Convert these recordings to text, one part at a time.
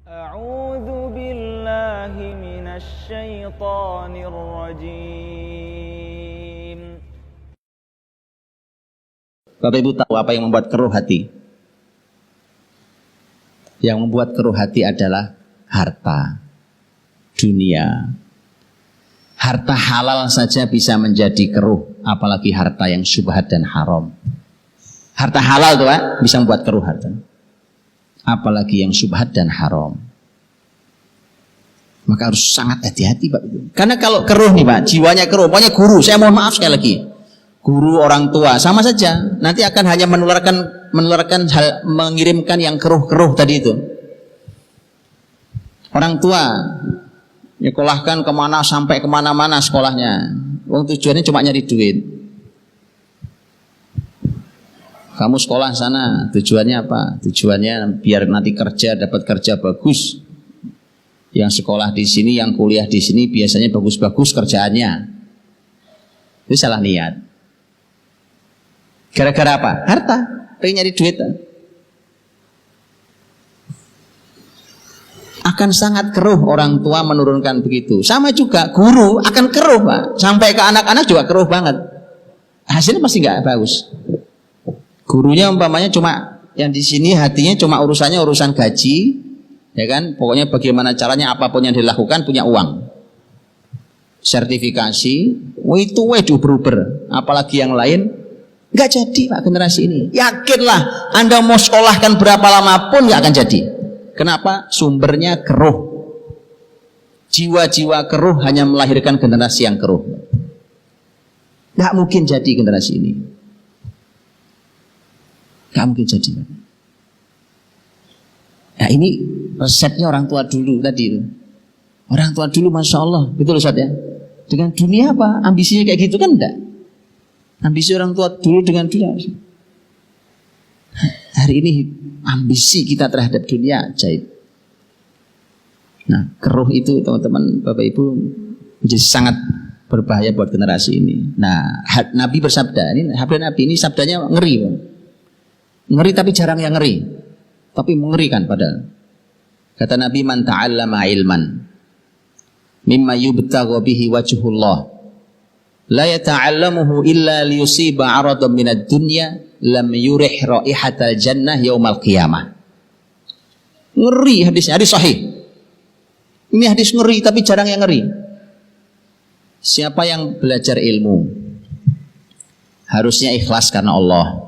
A'udzu billahi minasy syaithanir rajim. Bapak Ibu tahu apa yang membuat keruh hati? Yang membuat keruh hati adalah harta, dunia. Harta halal saja bisa menjadi keruh, apalagi harta yang syubhat dan haram. Harta halal tuh Pak, bisa membuat keruh harta. Apalagi yang syubhat dan haram. Maka harus sangat hati-hati Pak. Karena kalau keruh nih Pak, jiwanya keruh, pokoknya guru, saya mohon maaf sekali lagi. Guru, orang tua, sama saja. Nanti akan hanya menularkan hal, mengirimkan yang keruh-keruh tadi itu. Orang tua nyekolahkan kemana sampai kemana-mana sekolahnya. Tujuannya cuma nyari duit. Kamu sekolah sana, tujuannya apa? Tujuannya biar nanti kerja, dapat kerja bagus. Yang sekolah di sini, yang kuliah di sini biasanya bagus-bagus kerjaannya. Itu salah niat. Gara-gara apa? Harta, pengen nyari duit. Akan sangat keruh orang tua menurunkan begitu. Sama juga guru akan keruh Pak. Sampai ke anak-anak juga keruh banget. Hasilnya pasti nggak bagus. Gurunya umpamanya cuma yang di sini hatinya cuma urusannya urusan gaji, ya kan? Pokoknya bagaimana caranya apapun yang dilakukan punya uang. Sertifikasi, itu diuber-uber. Apalagi yang lain nggak jadi Pak generasi ini. Yakinlah Anda mau sekolahkan berapa lama pun nggak akan jadi. Kenapa? Sumbernya keruh. Jiwa-jiwa keruh hanya melahirkan generasi yang keruh. Nggak mungkin jadi generasi ini. Nggak mungkin jadi. Nah ini resepnya orang tua dulu tadi itu. Orang tua dulu Masya Allah, betul Ustaz ya. Dengan dunia apa? Ambisinya kayak gitu kan enggak? Ambisi orang tua dulu dengan dunia. Hari ini ambisi kita terhadap dunia ajaib. Nah keruh itu teman-teman Bapak Ibu menjadi sangat berbahaya buat generasi ini. Nah Nabi bersabda, ini Nabi ini sabdanya ngeri Pak. Ngeri tapi jarang yang ngeri, tapi mengerikan padahal. Kata Nabi, man ta'allama ilman mimma yubtagha bihi wajhullah la yata'allamuhu illa liyusiba 'aradan minad dunya lam yurih raihatal jannah yaumal qiyamah. Ngeri hadisnya, hadis sahih. Ini hadis ngeri tapi jarang yang ngeri. Siapa yang belajar ilmu harusnya ikhlas karena Allah.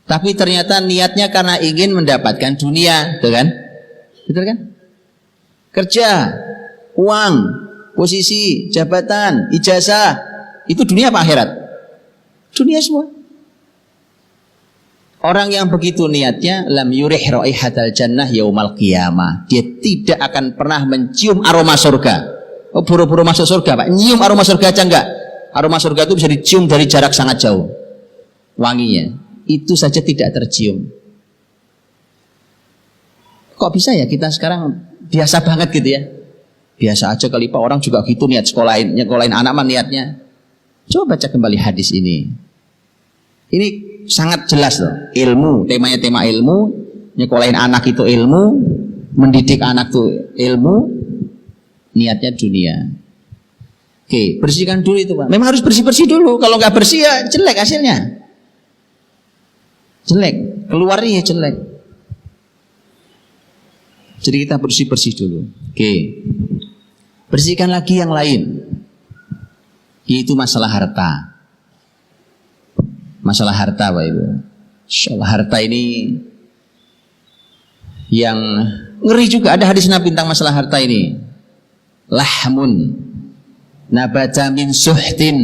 Tapi ternyata niatnya karena ingin mendapatkan dunia, betul kan? Betul kan? Kerja, uang, posisi, jabatan, ijazah, itu dunia apa akhirat? Dunia semua. Orang yang begitu niatnya, lam yurih raihatal jannah yaumal qiyamah. Dia tidak akan pernah mencium aroma surga. Oh, buru-buru masuk surga, Pak. Nyium aroma surga aja enggak. Aroma surga itu bisa dicium dari jarak sangat jauh. Wanginya. Itu saja tidak tercium. Kok bisa ya kita sekarang biasa banget gitu ya? Biasa aja kali Pak, orang juga gitu niat sekolahin anak mah niatnya. Coba baca kembali hadis ini. Ini sangat jelas loh. Ilmu, temanya tema ilmu, nyekolahin anak itu ilmu, mendidik anak itu ilmu, niatnya dunia. Oke, bersihkan dulu itu Pak. Memang harus bersih-bersih dulu. Kalau nggak bersih ya jelek hasilnya. Jelek, keluarnya jelek. Jadi kita bersih-bersih dulu. Oke. Bersihkan lagi yang lain. Yaitu masalah harta. Masalah harta Pak Ibu. Insyaallah harta ini yang ngeri juga. Ada hadis Nabi tentang masalah harta ini. Lahmun nabata min suhtin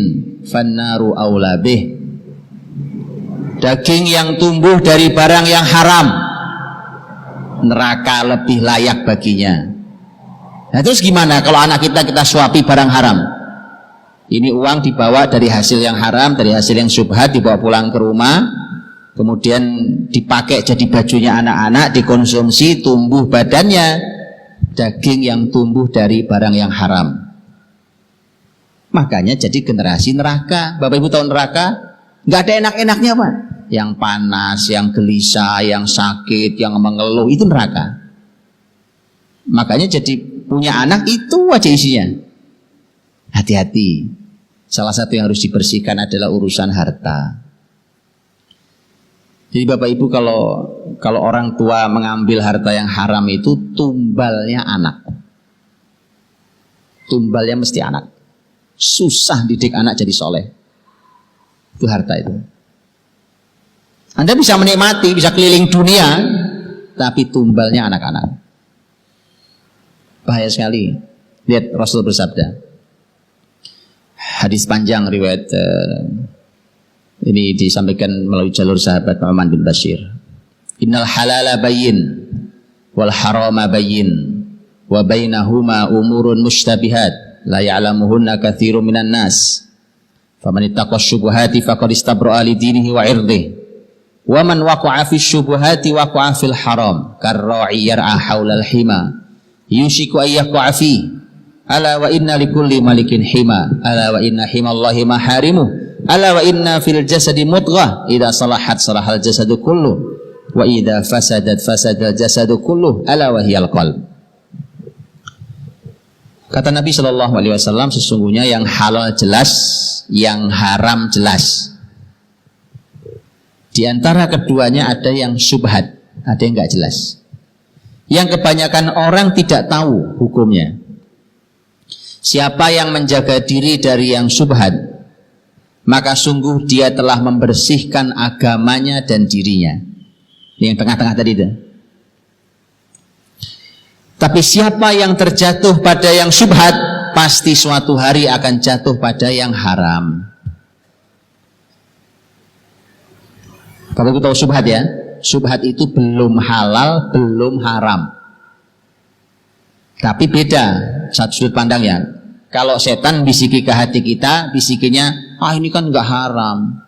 fannaru aula bih. Daging yang tumbuh dari barang yang haram, neraka lebih layak baginya. Nah terus gimana kalau anak kita suapi barang haram? Ini uang dibawa dari hasil yang haram, dari hasil yang syubhat, dibawa pulang ke rumah, kemudian dipakai jadi bajunya anak-anak, dikonsumsi, tumbuh badannya. Daging yang tumbuh dari barang yang haram. Makanya jadi generasi neraka. Bapak Ibu tahu neraka? Nggak ada enak-enaknya Pak. Yang panas, yang gelisah, yang sakit, yang mengeluh, itu neraka. Makanya jadi punya anak itu aja isinya. Hati-hati. Salah satu yang harus dibersihkan adalah urusan harta. Jadi Bapak Ibu kalau orang tua mengambil harta yang haram itu tumbalnya anak. Tumbalnya mesti anak. Susah didik anak jadi soleh. Itu harta itu. Anda bisa menikmati, bisa keliling dunia, tapi tumbalnya anak-anak. Bahaya sekali. Lihat Rasul bersabda. Hadis panjang riwayat ini disampaikan melalui jalur sahabat Nu'man bin Bashir. Innal halala bayyin wal harama bayyin wa bainahuma umurun mushtabihat la ya'lamuhunna katsirun minan nas. Faman ittaqa syubhati faqad istabra'a li dinihi wa 'irdihi. Wa man waqa'a fi syubhati waqa'a fil haram karra'i yar'a haulal hima yushiku ayyaqa'a fi. Ala wa inna likulli malikin hima. Ala wa inna himallahi maharimuh. Ala wa inna fil jasadi mudghah idza salahat salahal jasadu kulluh wa idza fasadat fasadal jasadu kulluh ala wa hiyal qalb. Kata Nabi sallallahu alaihi wasallam, sesungguhnya yang halal jelas, yang haram jelas. Di antara keduanya ada yang syubhat, ada yang enggak jelas. Yang kebanyakan orang tidak tahu hukumnya. Siapa yang menjaga diri dari yang syubhat, maka sungguh dia telah membersihkan agamanya dan dirinya. Ini yang tengah-tengah tadi itu. Tapi siapa yang terjatuh pada yang syubhat, pasti suatu hari akan jatuh pada yang haram. Kalau kita tahu syubhat ya, syubhat itu belum halal, belum haram. Tapi beda satu sudut pandangnya. Kalau setan bisiki ke hati kita, bisikinya, ini kan enggak haram.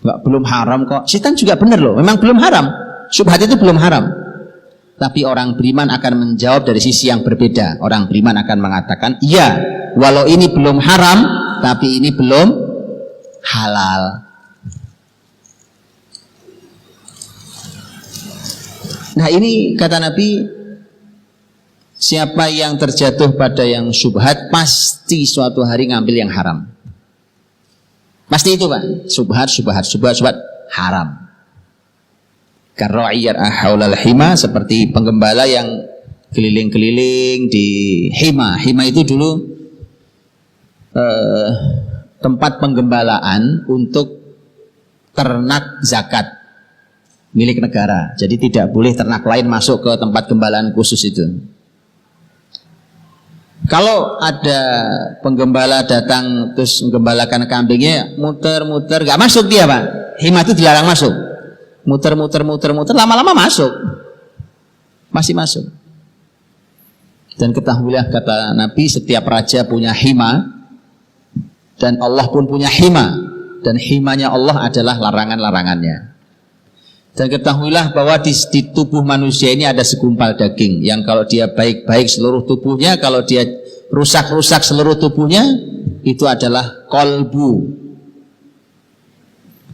Belum haram kok. Setan juga benar loh, memang belum haram. Syubhat itu belum haram. Tapi orang beriman akan menjawab dari sisi yang berbeda. Orang beriman akan mengatakan, iya, walau ini belum haram, tapi ini belum halal. Nah ini kata Nabi, siapa yang terjatuh pada yang syubhat pasti suatu hari ngambil yang haram. Pasti itu Pak. Syubhat haram. Karra'i yar'a haulal hima, seperti penggembala yang keliling-keliling di hima. Hima itu dulu tempat penggembalaan untuk ternak zakat milik negara. Jadi tidak boleh ternak lain masuk ke tempat gembalaan khusus itu. Kalau ada penggembala datang terus menggembalakan kambingnya, muter-muter, gak masuk dia Pak. Hima itu dilarang masuk. Muter-muter, lama-lama masuk. Masih masuk. Dan ketahuilah kata Nabi, setiap raja punya hima, dan Allah pun punya hima, dan himanya Allah adalah larangan-larangannya. Dan ketahuilah bahwa di tubuh manusia ini ada segumpal daging yang kalau dia baik-baik seluruh tubuhnya, kalau dia rusak-rusak seluruh tubuhnya, itu adalah kolbu.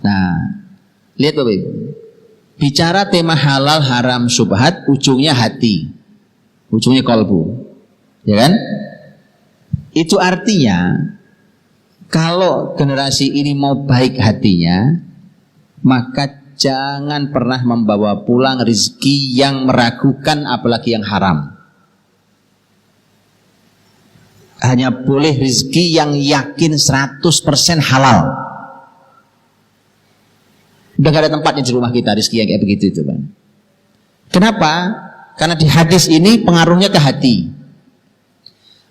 Nah, lihat Bapak Ibu. Bicara tema halal haram syubhat, ujungnya hati. Ujungnya kolbu. Ya kan? Itu artinya kalau generasi ini mau baik hatinya, maka jangan pernah membawa pulang rezeki yang meragukan, apalagi yang haram. Hanya boleh rezeki yang yakin 100% halal. Udah gak ada tempatnya di rumah kita rezeki yang kayak begitu itu Pak. Kenapa? Karena di hadis ini pengaruhnya ke hati.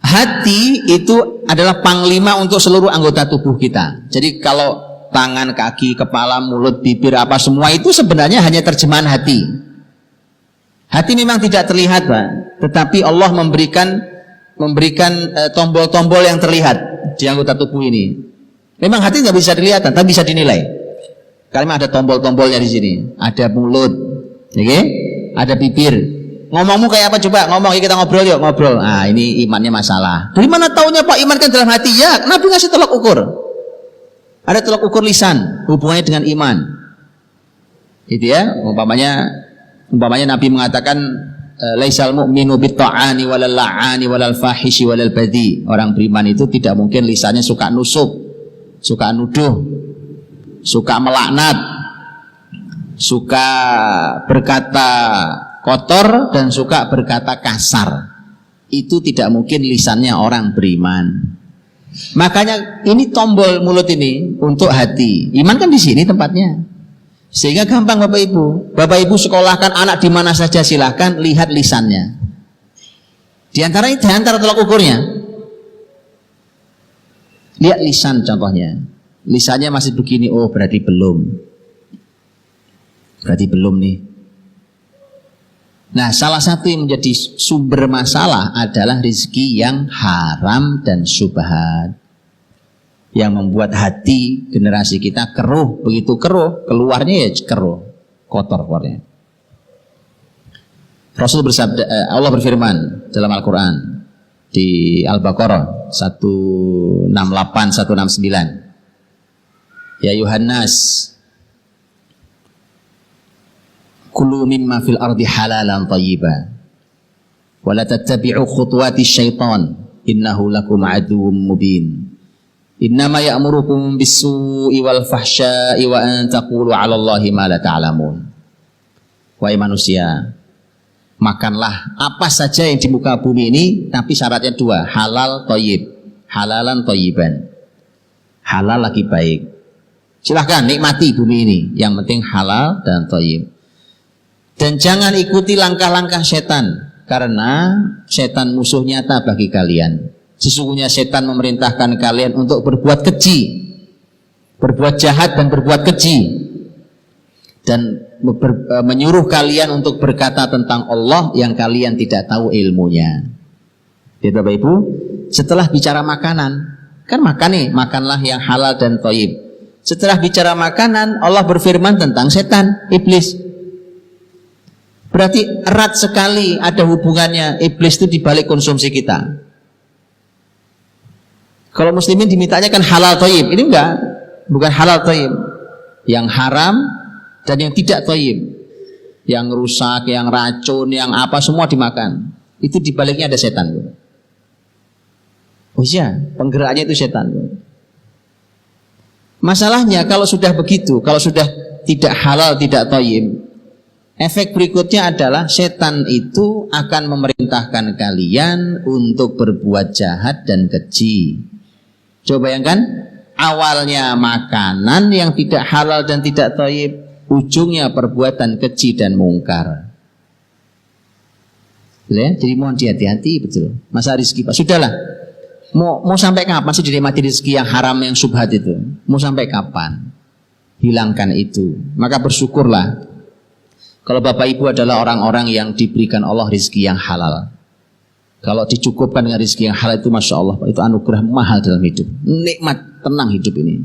Hati itu adalah panglima untuk seluruh anggota tubuh kita. Jadi kalau tangan, kaki, kepala, mulut, bibir, apa semua itu sebenarnya hanya terjemahan hati. Hati memang tidak terlihat Pak, tetapi Allah memberikan tombol-tombol yang terlihat di anggota tubuh ini. Memang hati nggak bisa dilihat, tapi bisa dinilai. Karena ada tombol-tombolnya di sini. Ada mulut, okay? Ada bibir. Ngomongmu kayak apa coba? Ngomong, kita ngobrol yuk, ngobrol. Nah, ini imannya masalah. Dari mana taunya Pak iman kan dalam hati? Ya, Nabi ngasih tolak ukur. Ada tolak ukur lisan, hubungannya dengan iman. Itu ya, umpamanya Nabi mengatakan laisal mu'minu bitta'ani walal la'ani walal fahishi walal badhi. Orang beriman itu tidak mungkin lisannya suka nusuk, suka nuduh, suka melaknat, suka berkata kotor dan suka berkata kasar. Itu tidak mungkin lisannya orang beriman. Makanya ini tombol mulut ini untuk hati. Iman kan di sini tempatnya. Sehingga gampang Bapak Ibu. Bapak Ibu sekolahkan anak di mana saja silahkan lihat lisannya. Di antara tolak ukurnya. Lihat lisan contohnya. Lisannya masih begini, oh berarti belum. Berarti belum nih. Nah, salah satu yang menjadi sumber masalah adalah rezeki yang haram dan syubhat. Yang membuat hati generasi kita keruh, begitu keruh, keluarnya ya keruh, kotor keluarnya. Rasul bersabda, Allah berfirman dalam Al-Quran di Al-Baqarah 168 169. Ya Yuhannas, kulu mimma fil ardi halalan thayyiba wa la tattabi'u khutuwati syaitan innahu lakum aduwwum mubin. Innama ya'murukum bis-su'i wal fahsya'i wa an taqulu 'ala Allahi ma la ta'lamun. Wahai manusia, makanlah apa saja yang di muka bumi ini, tapi syaratnya dua, halal thayyib, halalan thayyiban. Halal lagi baik. Silahkan nikmati bumi ini, yang penting halal dan thayyib. Dan jangan ikuti langkah-langkah setan, karena setan musuh nyata bagi kalian. Sesungguhnya setan memerintahkan kalian untuk berbuat keji, berbuat jahat dan berbuat keji, dan menyuruh kalian untuk berkata tentang Allah yang kalian tidak tahu ilmunya. Jadi Bapak Ibu, setelah bicara makanan, kan makan nih, makanlah yang halal dan thayyib. Setelah bicara makanan, Allah berfirman tentang setan, iblis. Berarti erat sekali ada hubungannya iblis itu dibalik konsumsi kita. Kalau muslimin dimintanya kan halal thayyib, ini enggak, bukan halal thayyib. Yang haram dan yang tidak thayyib, yang rusak, yang racun, yang apa semua dimakan. Itu dibaliknya ada setan. Oh iya, penggeraknya itu setan. Masalahnya kalau sudah begitu, kalau sudah tidak halal, tidak thayyib, efek berikutnya adalah setan itu akan memerintahkan kalian untuk berbuat jahat dan keji. Coba bayangkan, awalnya makanan yang tidak halal dan tidak thayyib, ujungnya perbuatan keji dan mungkar. Ya, jadi mohon hati-hati betul. Masa rezeki Pak, sudahlah. Mau sampai kapan sih dinikmati rezeki yang haram, yang syubhat itu? Mau sampai kapan? Hilangkan itu. Maka bersyukurlah kalau Bapak Ibu adalah orang-orang yang diberikan Allah rezeki yang halal. Kalau dicukupkan dengan rezeki yang halal itu, Masya Allah, itu anugerah mahal dalam hidup. Nikmat, tenang hidup ini.